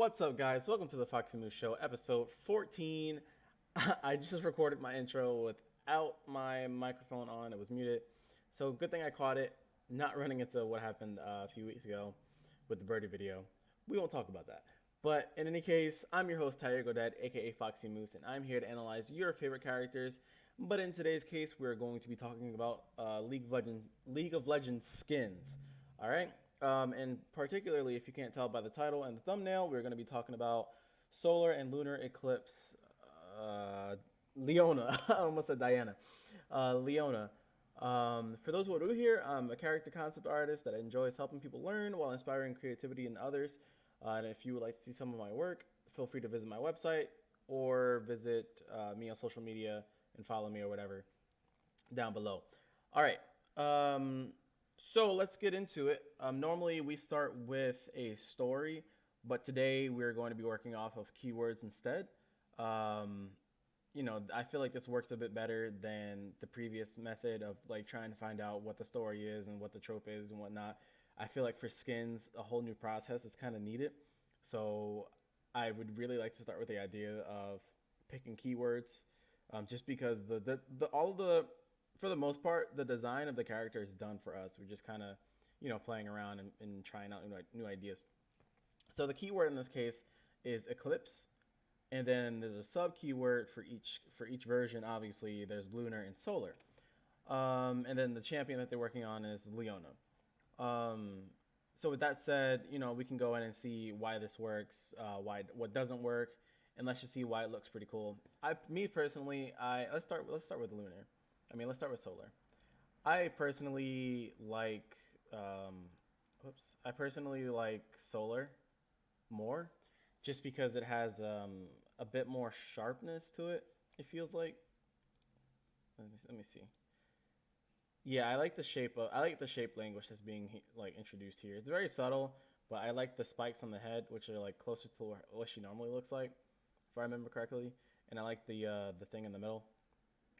What's up, guys? Welcome to the FoxieMooseShow, Show, episode 14. I just recorded my intro without my microphone on. It was muted. So, good thing I caught it, not running into what happened a few weeks ago with the birdie video. We won't talk about that. But in any case, I'm your host, Tyler Godad, aka FoxieMoose, and I'm here to analyze your favorite characters. But in today's case, we're going to be talking about League of Legends skins. All right? And particularly, if you can't tell by the title and the thumbnail, we're going to be talking about Solar and Lunar Eclipse Leona. I almost said Diana. Leona. For those who are new here, I'm a character concept artist that enjoys helping people learn while inspiring creativity in others. And if you would like to see some of my work, feel free to visit my website or visit me on social media and follow me or whatever down below. All right. So let's get into it. Normally we start with a story, but today we're going to be working off of keywords instead. I feel like this works a bit better than the previous method of like trying to find out what the story is and what the trope is and whatnot. I feel like for skins, a whole new process is kind of needed. So I would really like to start with the idea of picking keywords, just because for the most part, the design of the character is done for us. We're just kind of, playing around and trying out new ideas. So the keyword in this case is Eclipse, and then there's a sub keyword for each version. Obviously, there's Lunar and Solar, and then the champion that they're working on is Leona. So with that said, we can go in and see why this works, what doesn't work, and let's just see why it looks pretty cool. Me personally, let's start with Lunar. Let's start with Solar. I personally like Solar more, just because it has a bit more sharpness to it. It feels like. Let me see. Yeah, I like the shape language that's being introduced here. It's very subtle, but I like the spikes on the head, which are like closer to what she normally looks like, if I remember correctly. And I like the thing in the middle.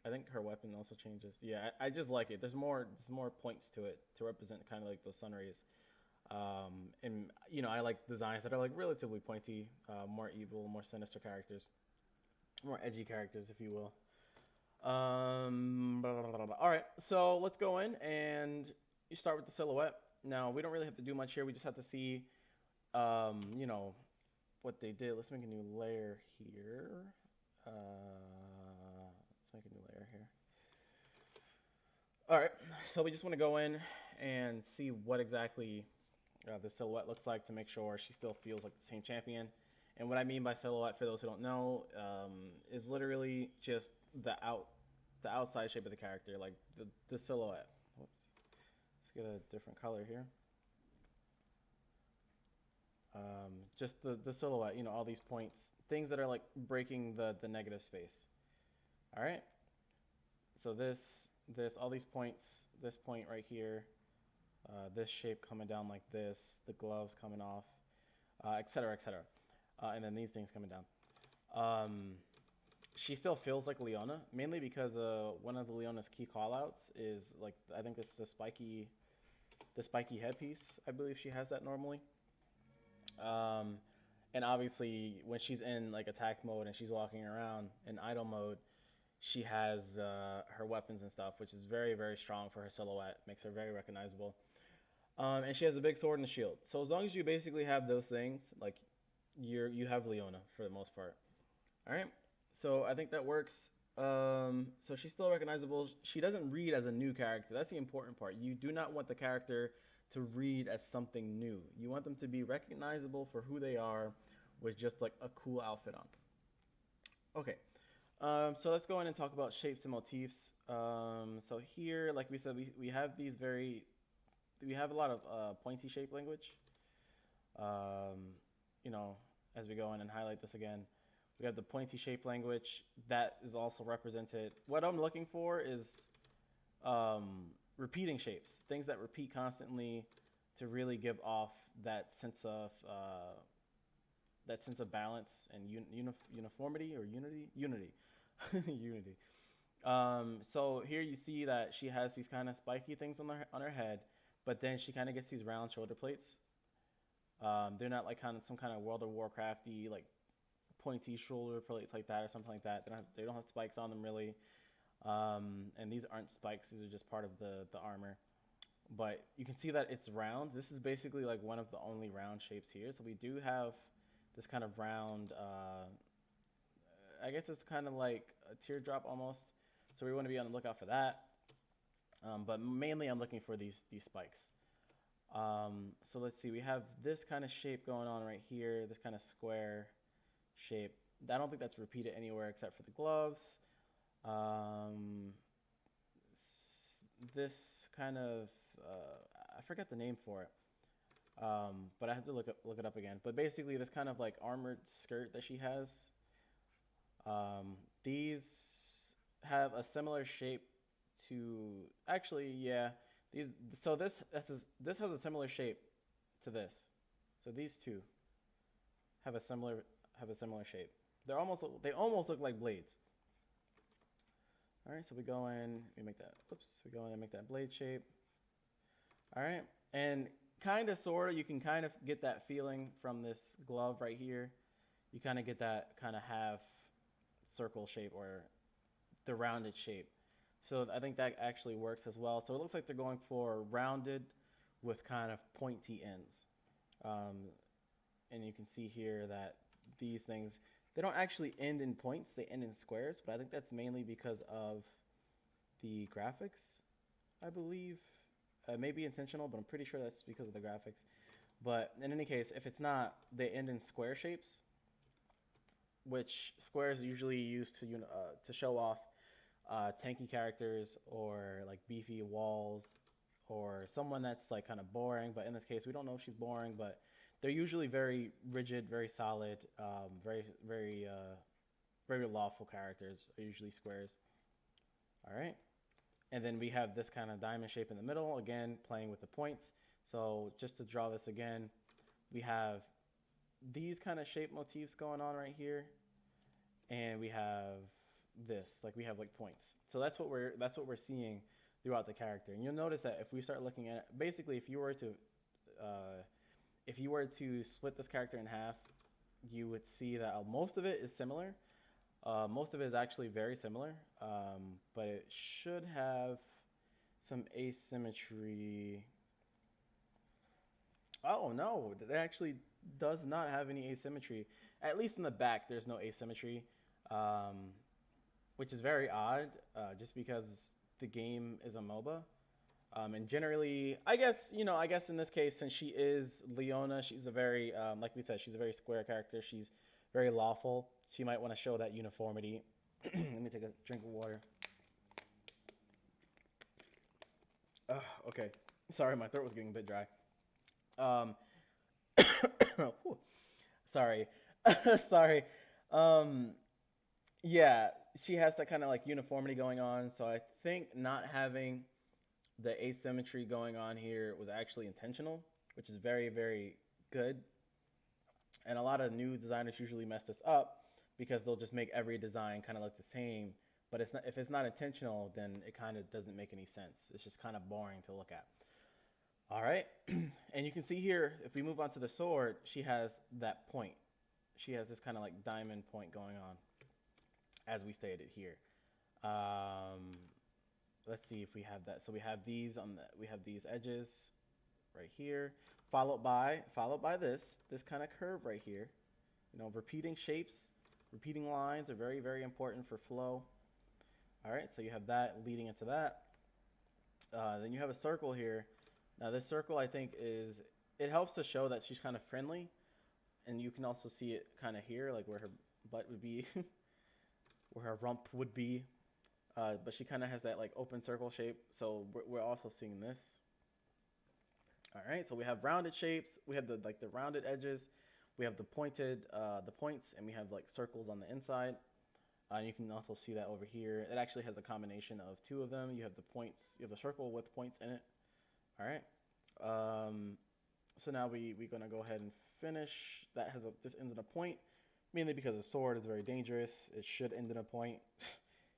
I think her weapon also changes. Yeah, I just like it. There's more points to it to represent kind of like those sun rays. And I like designs that are like relatively pointy, more evil, more sinister characters, more edgy characters, if you will. All right, so let's go in and you start with the silhouette. Now we don't really have to do much here. We just have to see, what they did. Let's make a new layer here. Let's make a new layer here. All right, so we just want to go in and see what exactly the silhouette looks like to make sure she still feels like the same champion. And what I mean by silhouette, for those who don't know, is literally just the outside shape of the character, like the silhouette. Whoops. Let's get a different color here. Just the silhouette, all these points, things that are like breaking the negative space. All right. So all these points, this point right here, this shape coming down like this, the gloves coming off, etc., etc. And then these things coming down. She still feels like Leona, mainly because one of the Leona's key callouts is like, I think it's the spiky headpiece. I believe she has that normally. And obviously when she's in like attack mode and she's walking around in idle mode, she has her weapons and stuff, which is very, very strong for her silhouette. Makes her very recognizable. And she has a big sword and a shield. So as long as you basically have those things, like you have Leona for the most part. All right. So I think that works. So she's still recognizable. She doesn't read as a new character. That's the important part. You do not want the character to read as something new. You want them to be recognizable for who they are with just like a cool outfit on. Okay. So let's go in and talk about shapes and motifs. So here, like we said, we have we have a lot of pointy shape language. As we go in and highlight this again, we have the pointy shape language that is also represented. What I'm looking for is repeating shapes, things that repeat constantly to really give off that sense of balance and uniformity or unity. Unity. So here you see that she has these kind of spiky things on her head, but then she kind of gets these round shoulder plates. They're not like kind of some kind of World of Warcrafty like pointy shoulder plates like that or something like that. They don't have spikes on them really, and these aren't spikes. These are just part of the armor. But you can see that it's round. This is basically like one of the only round shapes here. So we do have this kind of round. I guess it's kind of like a teardrop almost. So we want to be on the lookout for that. But mainly I'm looking for these spikes. So let's see. We have this kind of shape going on right here. This kind of square shape. I don't think that's repeated anywhere except for the gloves. This kind of I forget the name for it, but I have to look it up again. But basically, this kind of like armored skirt that she has. These have a similar shape to actually, yeah. These so this has a similar shape to this. So these two have a similar shape. They almost look like blades. All right, so we go in, we make that. Oops, we go in and make that blade shape. All right, and kind of, sort of, you can kind of get that feeling from this glove right here. You kind of get that kind of half circle shape or the rounded shape. So I think that actually works as well. So it looks like they're going for rounded with kind of pointy ends. And you can see here that these things, they don't actually end in points, they end in squares, but I think that's mainly because of the graphics, I believe. Maybe intentional, but I'm pretty sure that's because of the graphics. But in any case, if it's not, they end in square shapes, which squares are usually used to show off tanky characters or like beefy walls or someone that's like kind of boring. But in this case, we don't know if she's boring, but they're usually very rigid, very solid, very lawful characters are usually squares. All right. And then we have this kind of diamond shape in the middle, again, playing with the points. So just to draw this again, we have these kind of shape motifs going on right here. And we have this, like we have like points. So that's what we're seeing throughout the character. And you'll notice that if we start looking at it, basically if you were to split this character in half, you would see that most of it is similar. Most of it is actually very similar, but it should have some asymmetry. Oh no, it actually does not have any asymmetry. At least in the back, there's no asymmetry, which is very odd, just because the game is a MOBA. And generally, I guess in this case, since she is Leona, she's a very, like we said, she's a very square character. She's very lawful. She might want to show that uniformity. Let me take a drink of water. Okay. Sorry, my throat was getting a bit dry. Sorry. Sorry. Yeah, she has that kind of like uniformity going on. So I think not having the asymmetry going on here was actually intentional, which is very, very good. And a lot of new designers usually mess this up because they'll just make every design kind of look the same. But if it's not intentional, then it kind of doesn't make any sense. It's just kind of boring to look at. All right. And you can see here, if we move on to the sword, she has that point. She has this kind of like diamond point going on, as we stated here. Let's see if we have that. So we have these we have these edges right here, followed by this kind of curve right here. Repeating shapes, repeating lines are very, very important for flow. All right, so you have that leading into that. Then you have a circle here. Now this circle, I think, it helps to show that she's kind of friendly, and you can also see it kind of here, like where her butt would be, where her rump would be. But she kind of has that like open circle shape, so we're also seeing this. All right, so we have rounded shapes. We have the rounded edges. We have the points, and we have like circles on the inside. You can also see that over here. It actually has a combination of two of them. You have the points. You have a circle with points in it. All right. So now we're gonna go ahead and finish. This ends in a point, mainly because the sword is very dangerous. It should end in a point.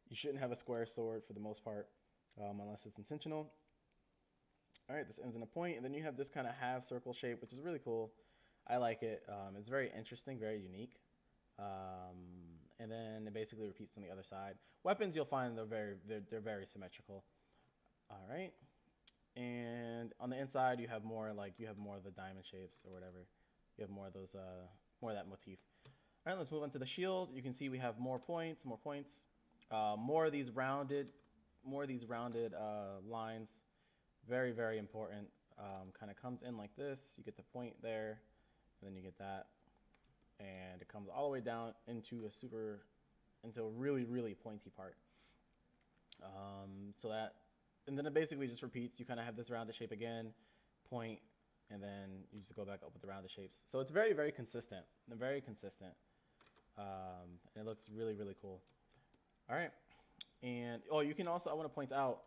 You shouldn't have a square sword for the most part, unless it's intentional. All right, this ends in a point, and then you have this kind of half circle shape, which is really cool. I like it. It's very interesting, very unique. And then it basically repeats on the other side. Weapons, you'll find they're very symmetrical. All right. And on the inside, you have more of the diamond shapes or whatever. You have more of those more of that motif. All right, let's move on to the shield. You can see we have more points, more of these rounded lines. Very, very important. Kind of comes in like this. You get the point there, and then you get that, and it comes all the way down into a really, really pointy part. So that, and then it basically just repeats. You kind of have this rounded shape again, point, and then you just go back up with the rounded shapes. So it's very, very consistent. Very consistent. And it looks really, really cool. All right. And you can also, I want to point out,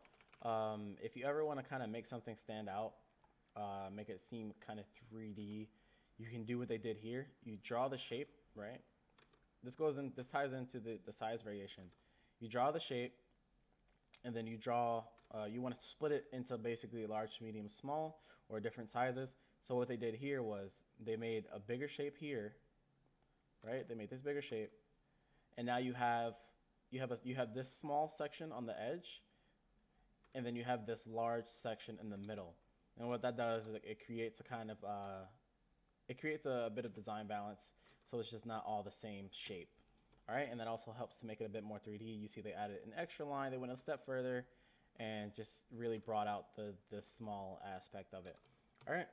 if you ever want to kind of make something stand out, make it seem kind of 3D, you can do what they did here. You draw the shape, right? This ties into the size variation. You draw the shape, and then you draw, you want to split it into basically large, medium, small, or different sizes. So what they did here was they made a bigger shape here, right? They made this bigger shape, and now you have this small section on the edge, and then you have this large section in the middle. And what that does is it creates a bit of design balance, so it's just not all the same shape. All right, and that also helps to make it a bit more 3D. You see they added an extra line. They went a step further and just really brought out the small aspect of it. All right,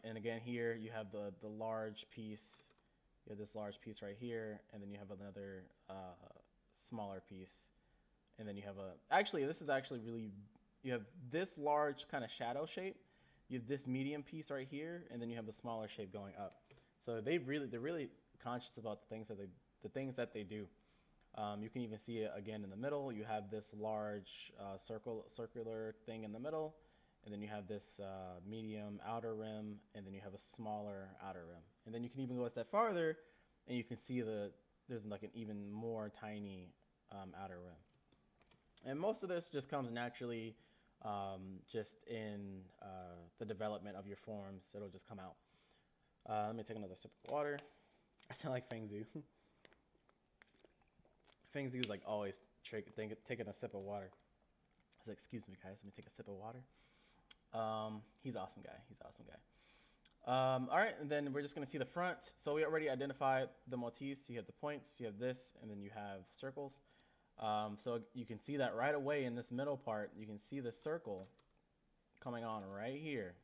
and again here you have the large piece. You have this large piece right here, and then you have another smaller piece, and then you have you have this large kind of shadow shape. You have this medium piece right here, and then you have the smaller shape going up. So they're really conscious about the things that they do. You can even see it again in the middle. You have this large circular thing in the middle, and then you have this medium outer rim, and then you have a smaller outer rim. And then you can even go a step farther, and you can see there's like an even more tiny outer rim. And most of this just comes naturally just in the development of your forms. It'll just come out. Let me take another sip of water. I sound like Feng Zhu. Feng Zhu is like always taking a sip of water. I was like, excuse me, guys, let me take a sip of water. He's an awesome guy. All right, and then we're just going to see the front. So we already identified the motifs. You have the points, you have this, and then you have circles. So you can see that right away in this middle part. You can see the circle coming on right here.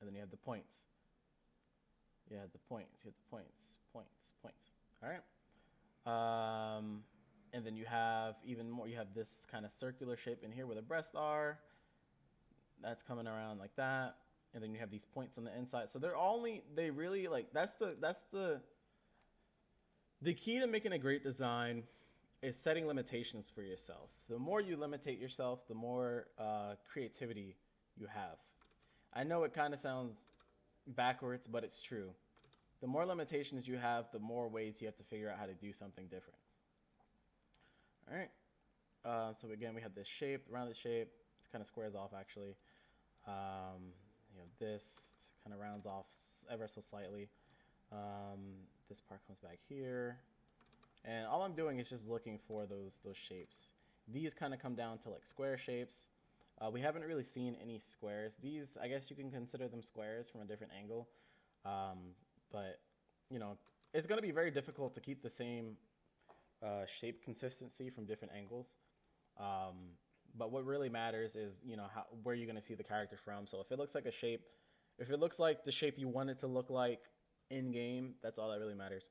And then you have the points. You have the points. All right. And then you have even more. You have this kind of circular shape in here where the breasts are. That's coming around like that. And then you have these points on the inside. So they really like, that's the key to making a great design is setting limitations for yourself. The more you limitate yourself, the more creativity you have. I know it kind of sounds backwards, but it's true. The more limitations you have, the more ways you have to figure out how to do something different. All right. So again, we have this shape, rounded shape. It kind of squares off actually. This kind of rounds off ever so slightly. This part comes back here. And all I'm doing is just looking for those shapes. These kind of come down to like square shapes. We haven't really seen any squares. These, I guess you can consider them squares from a different angle. But, it's going to be very difficult to keep the same shape consistency from different angles. But what really matters is, where you're going to see the character from. So if it looks like the shape you want it to look like in game, that's all that really matters.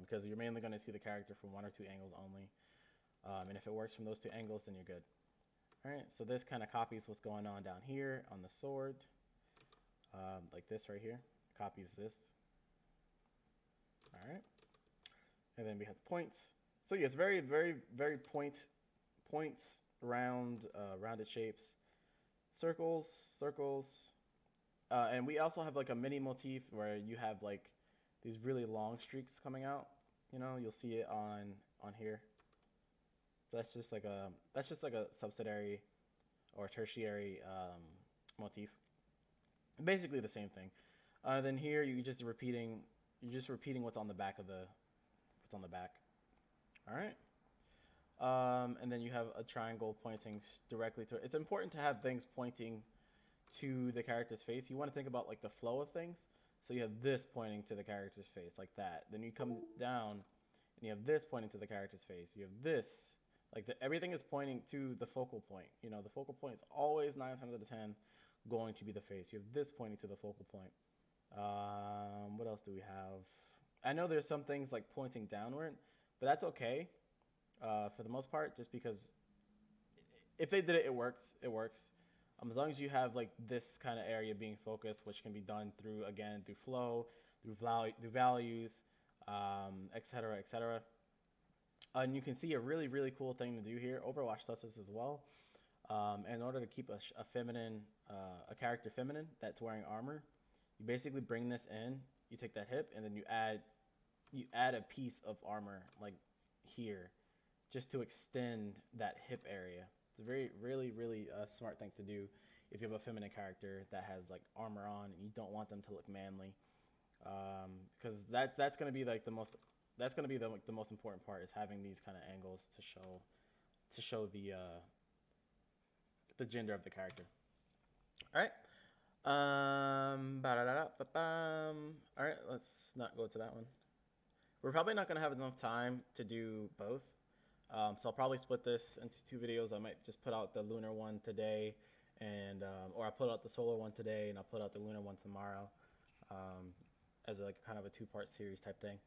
Because you're mainly going to see the character from one or two angles only. And if it works from those two angles, then you're good. All right, so this kind of copies what's going on down here on the sword. Like this right here, copies this. All right. And then we have the points. So yes, very, very, very points, rounded shapes, circles. And we also have like a mini motif where you have like these really long streaks coming out. You'll see it on here. So that's just like a subsidiary or tertiary motif. Basically the same thing. Then here you're just repeating what's on the back of what's on the back. All right. And then you have a triangle pointing directly to it. It's important to have things pointing to the character's face. You want to think about like the flow of things. So you have this pointing to the character's face like that. Then you come down and you have this pointing to the character's face. You have this, like everything is pointing to the focal point. You know, the focal point is always 9 times out of 10 going to be the face. You have this pointing to the focal point. What else do we have? I know there's some things like pointing downward, but that's okay for the most part, just because if they did it, it works. It works. As long as you have like this kind of area being focused, which can be done through flow, through values, etc., etc. And you can see a really, really cool thing to do here. Overwatch does this as well. In order to keep a character feminine that's wearing armor, you basically bring this in. You take that hip, and then you add a piece of armor like here, just to extend that hip area. It's a very, really, really smart thing to do if you have a feminine character that has like armor on and you don't want them to look manly, because that's going to be like the most important part, is having these kind of angles to show the gender of the character. All right. All right, let's not go to that one. We're probably not going to have enough time to do both. So I'll probably split this into 2 videos. I might just put out the lunar one today, and or I'll put out the solar one today, and I'll put out the lunar one tomorrow, as like kind of a 2-part series type thing,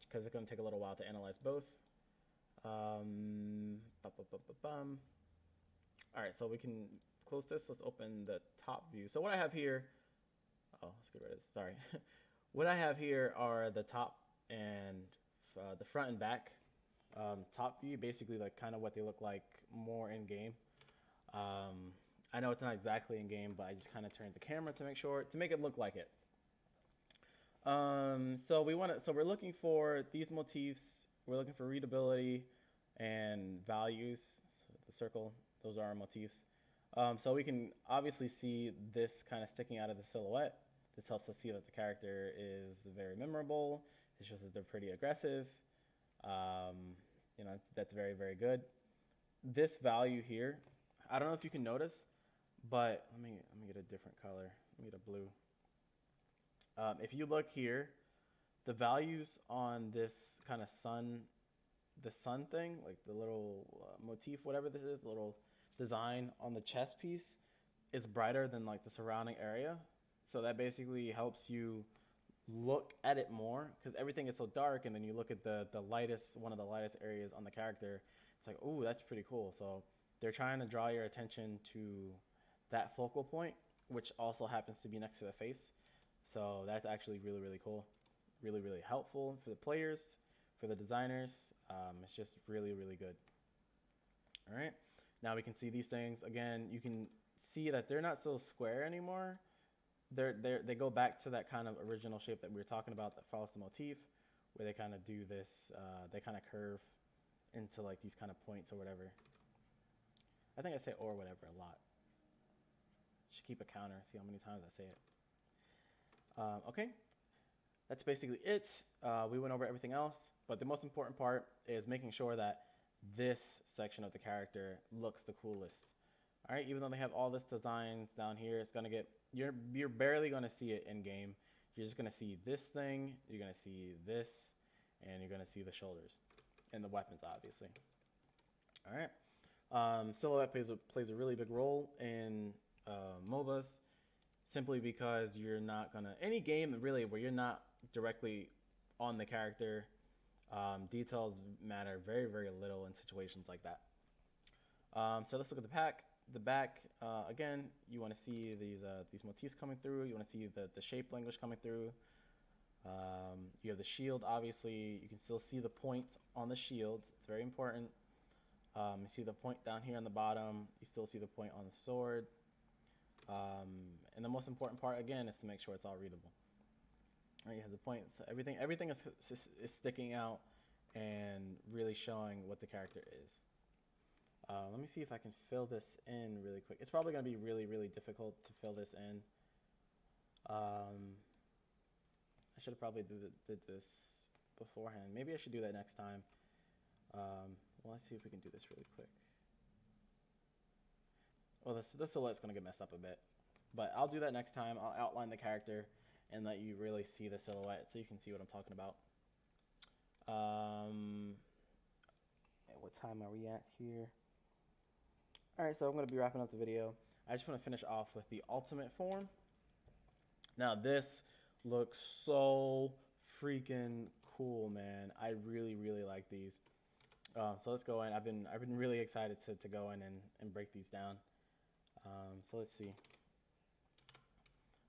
because it's going to take a little while to analyze both. All right, so we can close this. Let's open the top view. So what I have here, let's get rid of this. Sorry. What I have here are the top and the front and back. Top view, basically like kind of what they look like more in game. I know it's not exactly in game, but I just kind of turned the camera to make it look like it. So we're looking for these motifs. We're looking for readability and values. So the circle, those are our motifs. So we can obviously see this kind of sticking out of the silhouette. This helps us see that the character is very memorable. It shows that they're pretty aggressive. You know, that's very, very good. This value here, I don't know if you can notice, but let me get a different color. Let me get a blue. If you look here, the values on this kind of the sun thing, like the little motif, whatever this is, little design on the chest piece, is brighter than like the surrounding area. So that basically helps you look at it more, because everything is so dark, and then you look at one of the lightest areas on the character. It's like, ooh, that's pretty cool. So they're trying to draw your attention to that focal point, which also happens to be next to the face. So that's actually really, really cool. Really, really helpful for the players, for the designers. It's just really, really good. All right. Now we can see these things. Again, you can see that they're not so square anymore. They go back to that kind of original shape that we were talking about that follows the motif, where they kind of do this, they kind of curve into like these kind of points or whatever. I think I say or whatever a lot. Should keep a counter, see how many times I say it. Okay, that's basically it. We went over everything else, but the most important part is making sure that this section of the character looks the coolest. All right, even though they have all this designs down here, it's gonna get, you're barely gonna see it in game. You're just gonna see this thing, you're gonna see this, and you're gonna see the shoulders and the weapons, obviously. All right, silhouette plays a really big role in MOBAs, simply because you're not gonna, any game really where you're not directly on the character, details matter very, very little in situations like that. So let's look at the back. Again, you want to see these motifs coming through. You want to see the shape language coming through. You have the shield, obviously. You can still see the points on the shield. It's very important. You see the point down here on the bottom. You still see the point on the sword. And the most important part, again, is to make sure it's all readable. All right, you have the points. Everything is sticking out and really showing what the character is. Let me see if I can fill this in really quick. It's probably going to be really, really difficult to fill this in. I should have probably did this beforehand. Maybe I should do that next time. Well, let's see if we can do this really quick. Well, this silhouette's going to get messed up a bit. But I'll do that next time. I'll outline the character and let you really see the silhouette so you can see what I'm talking about. What time are we at here? Alright, so I'm going to be wrapping up the video. I just want to finish off with the ultimate form. Now this looks so freaking cool, man. I really, really like these. So let's go in. I've been really excited to go in and break these down. So let's see.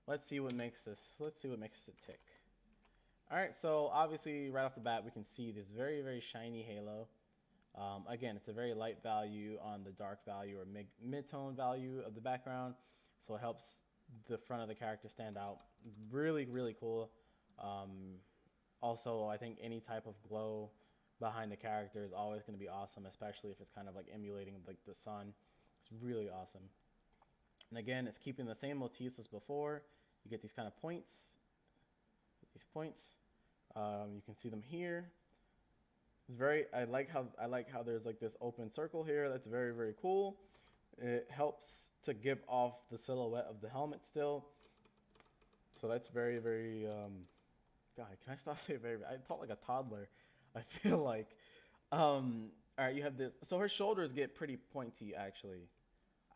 Let's see what makes this tick. Alright, so obviously right off the bat we can see this very, very shiny halo. Again, it's a very light value on the dark value or mid-tone value of the background, so it helps the front of the character stand out. Really, really cool. Also, I think any type of glow behind the character is always going to be awesome, especially if it's kind of like emulating like the sun. It's really awesome. And again, it's keeping the same motifs as before. You get these kind of points. These points. You can see them here. It's very. I like how there's like this open circle here. That's very, very cool. It helps to give off the silhouette of the helmet still. So that's very, very. God, can I stop saying very? I talk like a toddler. I feel like. All right, you have this. So her shoulders get pretty pointy, actually.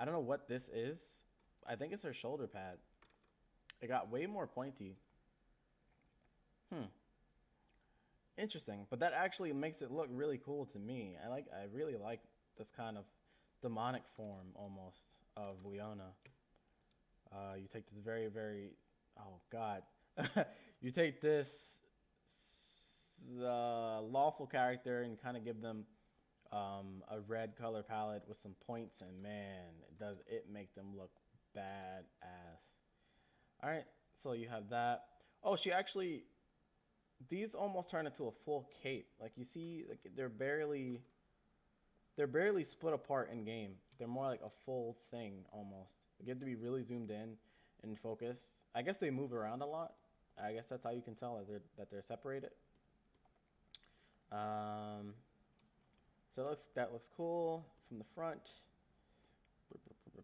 I don't know what this is. I think it's her shoulder pad. It got way more pointy. Interesting, but that actually makes it look really cool to me. I really like this kind of demonic form almost of Leona. You take this very, very, oh God, you take this lawful character and kind of give them a red color palette with some points, and man, it make them look badass. All right, so you have that. Oh, she actually. These almost turn into a full cape. Like you see, like they're barely split apart in game. They're more like a full thing almost. You have to be really zoomed in and focused. I guess they move around a lot. I guess that's how you can tell that they're separated. So that looks cool from the front.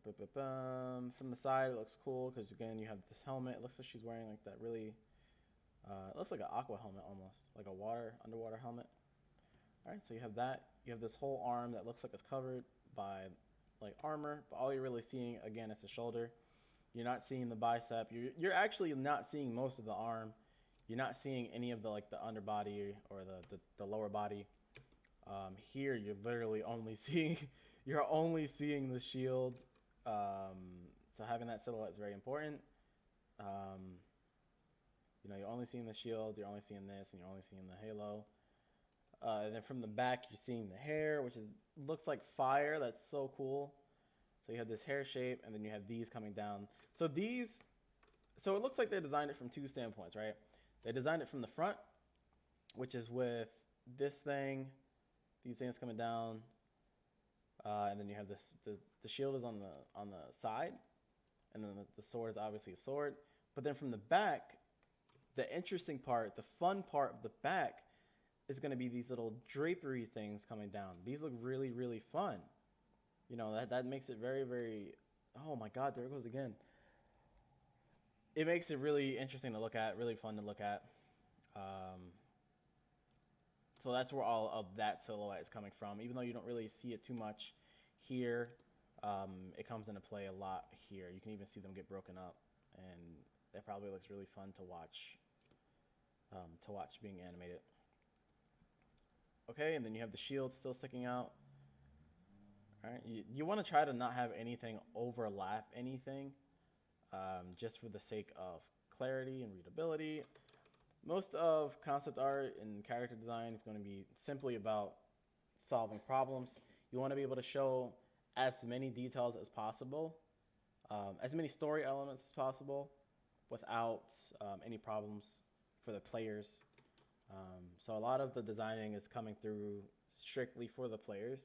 From the side, it looks cool because again you have this helmet. It looks like she's wearing like that really. It looks like an aqua helmet almost, like a underwater helmet. All right, so you have that. You have this whole arm that looks like it's covered by like armor, but all you're really seeing again is the shoulder. You're not seeing the bicep. You're actually not seeing most of the arm. You're not seeing any of the like the underbody or the lower body. Here you're literally only seeing the shield. So having that silhouette is very important. You know, you're only seeing the shield, you're only seeing this, and you're only seeing the halo. And then from the back, you're seeing the hair, which looks like fire. That's so cool. So you have this hair shape, and then you have these coming down. So it looks like they designed it from two standpoints, right? They designed it from the front, which is with this thing, these things coming down, and then you have this. The shield is on the side, and then the sword is obviously a sword. But then from the back. The interesting part, the fun part of the back is going to be these little drapery things coming down. These look really, really fun. You know, that makes it very, very, oh my God, there it goes again. It makes it really interesting to look at, really fun to look at. So that's where all of that silhouette is coming from. Even though you don't really see it too much here, it comes into play a lot here. You can even see them get broken up, and that probably looks really fun to watch being animated. Okay, and then you have the shield still sticking out. All right, you want to try to not have anything overlap anything, just for the sake of clarity and readability. Most of concept art and character design is going to be simply about solving problems. You want to be able to show as many details as possible, as many story elements as possible, without any problems for the players. So a lot of the designing is coming through strictly for the players,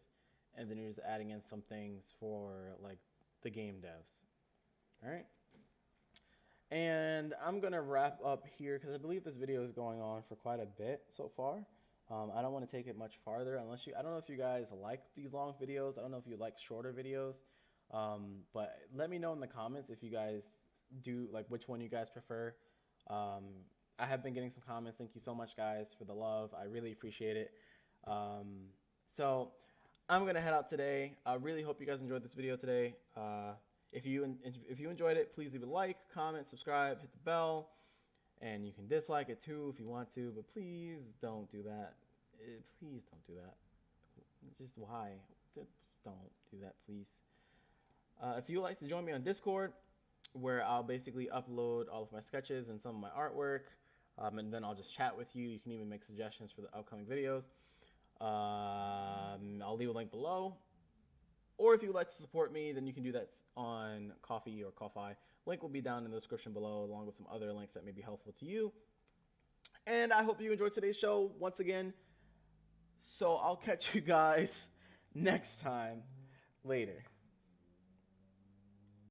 and then you're just adding in some things for like the game devs. All right. And I'm gonna wrap up here because I believe this video is going on for quite a bit so far. I don't want to take it much farther unless you. I don't know if you guys like these long videos. I don't know if you like shorter videos. But let me know in the comments if you guys do like which one you guys prefer. I have been getting some comments. Thank you so much, guys, for the love. I really appreciate it. So I'm gonna head out today. I really hope you guys enjoyed this video today. If you enjoyed it, please leave a like, comment, subscribe, hit the bell, and you can dislike it too if you want to. But please don't do that. Please don't do that. Just why? Just don't do that, please. If you would like to join me on Discord, where I'll basically upload all of my sketches and some of my artwork, and then I'll just chat with you. You can even make suggestions for the upcoming videos. I'll leave a link below. Or if you would like to support me, then you can do that on Ko-fi or Ko-fi. Link will be down in the description below, along with some other links that may be helpful to you. And I hope you enjoyed today's show once again. So I'll catch you guys next time. Later.